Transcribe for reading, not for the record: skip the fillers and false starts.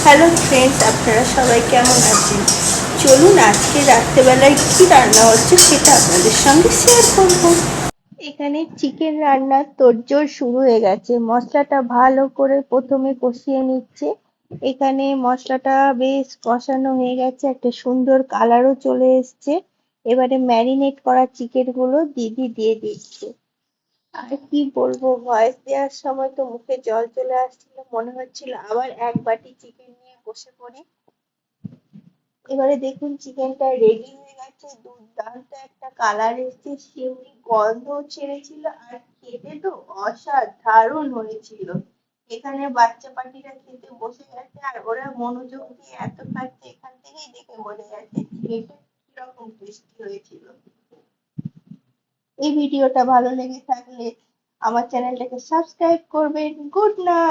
Hello friends, আপনারা সবাই কেমন আছেন? চলুন আজকে রাত্রেবেলায় কি রান্না হচ্ছে সেটা আপনাদের সঙ্গে শেয়ার করব। এখানে চিকেন রান্নার তোড়জোড় শুরু হয়ে গেছে। মশলাটা ভালো করে প্রথমে কষিয়ে নিচ্ছে। এখানে মশলাটা বেশ কষানো হয়ে গেছে, একটা সুন্দর কালারও চলে এসছে। এবারে ম্যারিনেট করা চিকেন গুলো দিদি দিয়ে দিচ্ছে। আর কি বলবো, ভয়েস দেওয়ার সময় তো মুখে জল চলে আসছিল, মনে হচ্ছিল আবার এক বাটি চিকেন নিয়ে বসে পড়ি। এবারে দেখুন চিকেনটা রেডি হয়ে গেছে, দুর্দান্ত একটা কালার এসেছে, শিউরি গন্ধ ছেড়েছিল, আর খেতে তো অসাধারণ হয়েছিল। এখানে বাচ্চা পাখিরা খেতে বসে গেছে, আর ওরা মনোযোগ দিয়ে এত খাচ্ছে, এখান থেকেই দেখে বোঝা যাচ্ছে চিকেনটা কিরকম টেস্টি হয়েছিল। এই ভিডিওটা ভালো লেগে থাকলে আমার চ্যানেলটাকে সাবস্ক্রাইব করবেন। Good night.